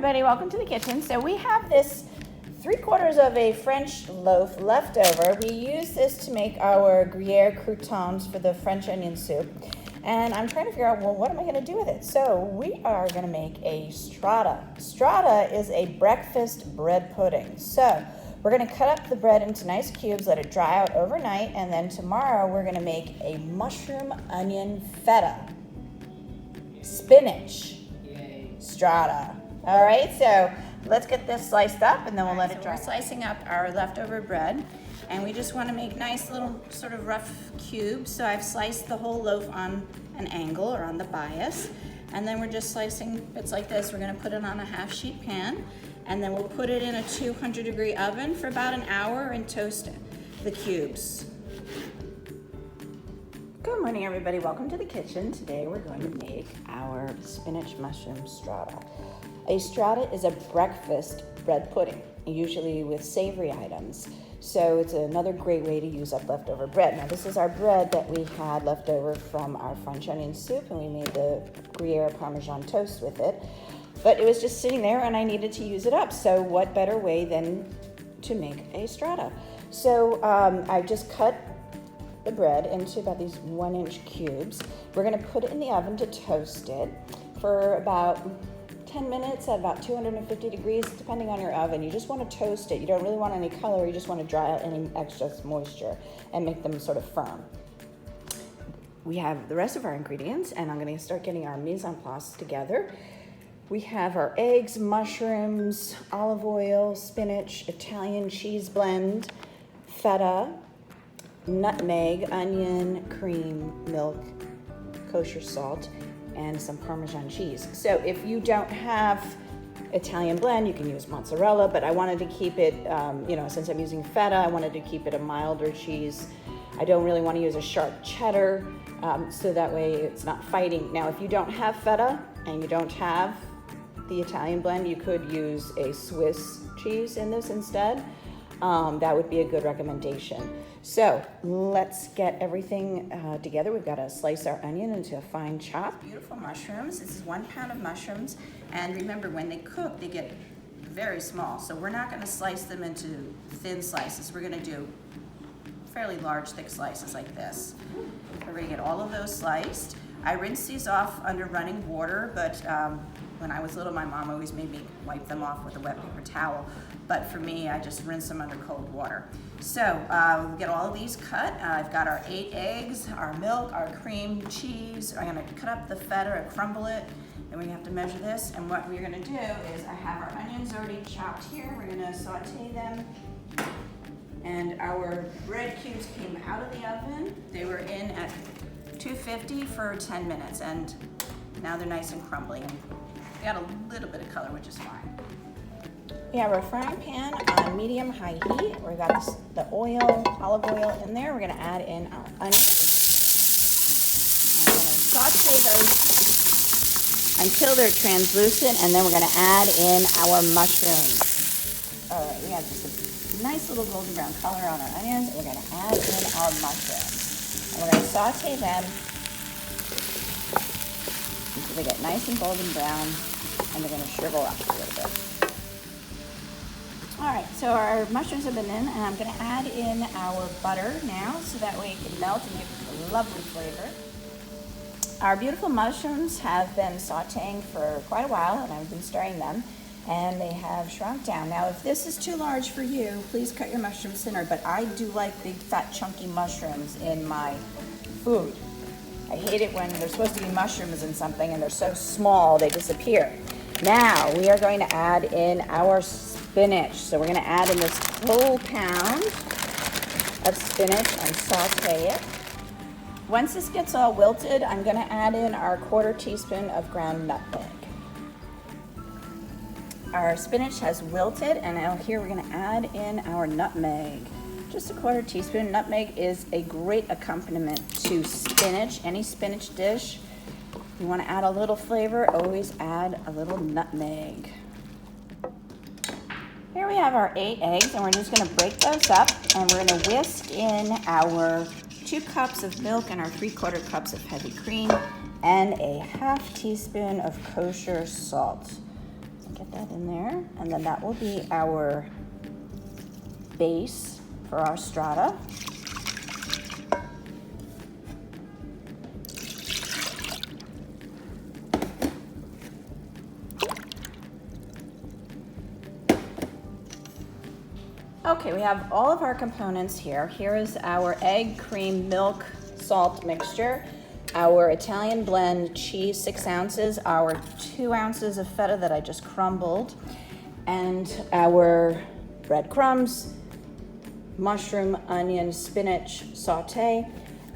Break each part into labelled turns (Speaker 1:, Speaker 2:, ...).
Speaker 1: everybody, welcome to the kitchen. So we have this 3/4 of a French loaf left over. We use this to make our Gruyere croutons for the French onion soup. And I'm trying to figure out, well, what am I gonna do with it? So we are gonna make a strata. Strata is a breakfast bread pudding. So we're gonna cut up the bread into nice cubes, let it dry out overnight, and then tomorrow we're gonna make a mushroom onion feta spinach strata. All right, so let's get this sliced up and then we'll let it dry. We're slicing up our leftover bread and we just want to make nice little sort of rough cubes. So I've sliced the whole loaf on an angle or on the bias, and then we're just slicing bits like this. We're going to put it on a half sheet pan and then we'll put it in a 200-degree oven for about an hour and toast the cubes. Good morning, everybody. Welcome to the kitchen. Today we're going to make our spinach mushroom strata. A strata is a breakfast bread pudding, usually with savory items. So it's another great way to use up leftover bread. Now this is our bread that we had left over from our French onion soup, and we made the Gruyere Parmesan toast with it. But it was just sitting there and I needed to use it up. So what better way than to make a strata? So I just cut the bread into about these 1-inch cubes. We're gonna put it in the oven to toast it for about 10 minutes at about 250 degrees, depending on your oven. You just want to toast it. You don't really want any color. You just want to dry out any excess moisture and make them sort of firm. We have the rest of our ingredients, and I'm going to start getting our mise en place together. We have our eggs, mushrooms, olive oil, spinach, Italian cheese blend, feta, nutmeg, onion, cream, milk, kosher salt, and some Parmesan cheese. So if you don't have Italian blend, you can use mozzarella, but I wanted to keep it, since I'm using feta, I wanted to keep it a milder cheese. I don't really want to use a sharp cheddar, so that way it's not fighting. Now, if you don't have feta and you don't have the Italian blend, you could use a Swiss cheese in this instead. That would be a good recommendation. So let's get everything together. We've got to slice our onion into a fine chop. Beautiful mushrooms. This is 1 pound of mushrooms. And remember, when they cook, they get very small. So we're not going to slice them into thin slices. We're going to do fairly large, thick slices like this. We're going to get all of those sliced. I rinse these off under running water, but when I was little, my mom always made me wipe them off with a wet paper towel. But for me, I just rinse them under cold water. So we'll get all of these cut. I've got our 8 eggs, our milk, our cream, cheese. I'm gonna cut up the feta and crumble it. Then we have to measure this. And what we're gonna do is I have our onions already chopped here. We're gonna saute them. And our bread cubes came out of the oven. They were in at 250 for 10 minutes. And now they're nice and crumbly. They got a little bit of color, which is fine. We have our frying pan on medium-high heat. We've got the olive oil in there. We're gonna add in our onions. I'm gonna saute those until they're translucent, and then we're gonna add in our mushrooms. All right, we have just a nice little golden brown color on our onions, and we're gonna add in our mushrooms. And we're gonna saute them until they get nice and golden brown, and they're gonna shrivel up a little bit. All right, so our mushrooms have been in, and I'm gonna add in our butter now, so that way it can melt and give a lovely flavor. Our beautiful mushrooms have been sauteing for quite a while, and I've been stirring them, and they have shrunk down. Now, if this is too large for you, please cut your mushrooms thinner, but I do like big, fat, chunky mushrooms in my food. I hate it when there's supposed to be mushrooms in something and they're so small they disappear. Now, we are going to add in our spinach. So we're going to add in this whole pound of spinach and saute it. Once this gets all wilted, I'm going to add in our 1/4 teaspoon of ground nutmeg. Our spinach has wilted, and now here we're going to add in our nutmeg. Just a 1/4 teaspoon. Nutmeg is a great accompaniment to spinach, any spinach dish. If you want to add a little flavor, always add a little nutmeg. Here we have our 8 eggs, and we're just going to break those up, and we're going to whisk in our 2 cups of milk and our 3/4 cups of heavy cream and a 1/2 teaspoon of kosher salt. Get that in there, and then that will be our base for our strata. Okay, we have all of our components here. Here is our egg, cream, milk, salt mixture, our Italian blend cheese, 6 ounces, our 2 ounces of feta that I just crumbled, and our breadcrumbs, mushroom, onion, spinach saute.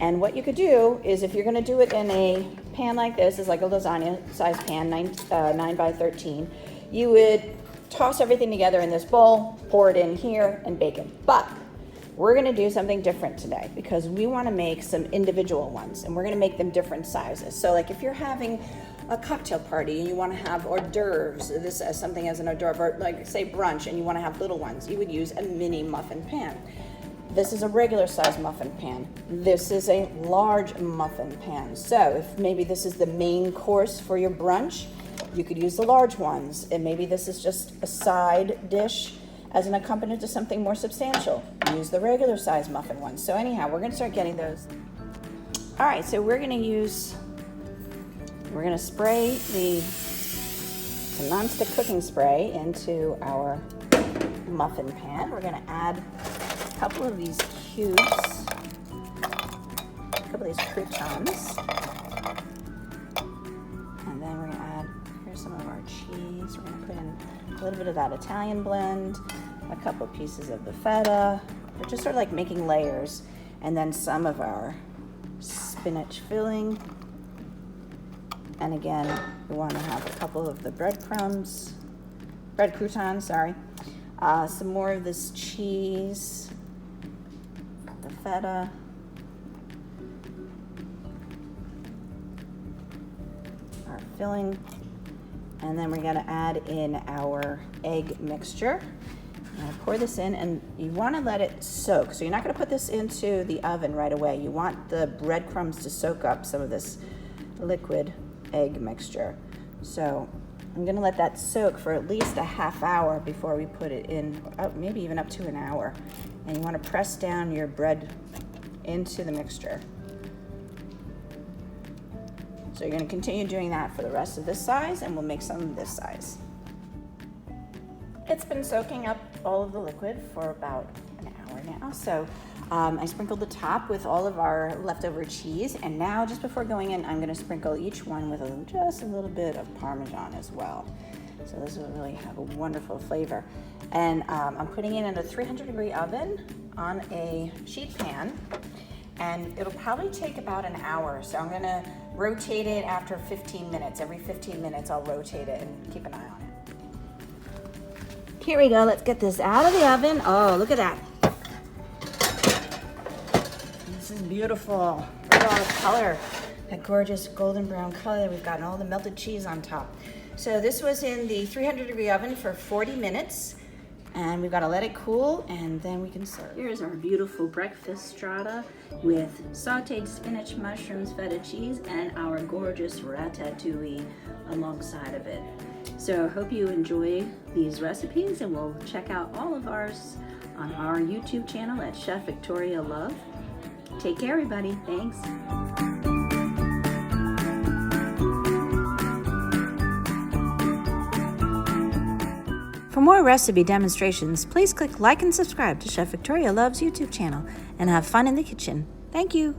Speaker 1: And what you could do is, if you're gonna do it in a pan like this, is like a lasagna size pan, 9 by 13, you would toss everything together in this bowl, pour it in here, and bake it. But we're gonna do something different today because we wanna make some individual ones, and we're gonna make them different sizes. So like if you're having a cocktail party and you wanna have hors d'oeuvres, this as something as an hors d'oeuvre, or like say brunch, and you wanna have little ones, you would use a mini muffin pan. This is a regular size muffin pan. This is a large muffin pan. So if maybe this is the main course for your brunch, you could use the large ones, and maybe this is just a side dish as an accompaniment to something more substantial. Use the regular size muffin ones. So anyhow, we're gonna start getting those. All right, so we're gonna spray the nonstick cooking spray into our muffin pan. We're gonna add a couple of these cubes, a couple of these croutons, and then we're gonna add, here's some of our cheese. We're gonna put in a little bit of that Italian blend, a couple pieces of the feta. We're just sort of like making layers, and then some of our spinach filling. And again, we want to have a couple of the bread croutons, some more of this cheese, the feta, our filling, and then we're going to add in our egg mixture. Pour this in, and you want to let it soak. So you're not going to put this into the oven right away. You want the breadcrumbs to soak up some of this liquid egg mixture. So I'm going to let that soak for at least a half hour before we put it in, maybe even up to an hour. And you want to press down your bread into the mixture. So you're going to continue doing that for the rest of this size, and we'll make some of this size. It's been soaking up all of the liquid for about an hour now. So I sprinkled the top with all of our leftover cheese, and now just before going in, I'm gonna sprinkle each one with just a little bit of Parmesan as well. So this will really have a wonderful flavor. And I'm putting it in a 300-degree oven on a sheet pan, and it'll probably take about an hour. So I'm gonna rotate it after 15 minutes. Every 15 minutes I'll rotate it and keep an eye on it. Here we go, let's get this out of the oven. Oh, look at that. This is beautiful. Look at all the color, that gorgeous golden brown color that we've got, and all the melted cheese on top. So this was in the 300-degree oven for 40 minutes, and we've got to let it cool, and then we can serve. Here's our beautiful breakfast strata with sauteed spinach, mushrooms, feta cheese, and our gorgeous ratatouille alongside of it. So I hope you enjoy these recipes, and we'll check out all of ours on our YouTube channel at Chef Victoria Love. Take care, everybody. Thanks. For more recipe demonstrations, please click like and subscribe to Chef Victoria Love's YouTube channel, and have fun in the kitchen. Thank you.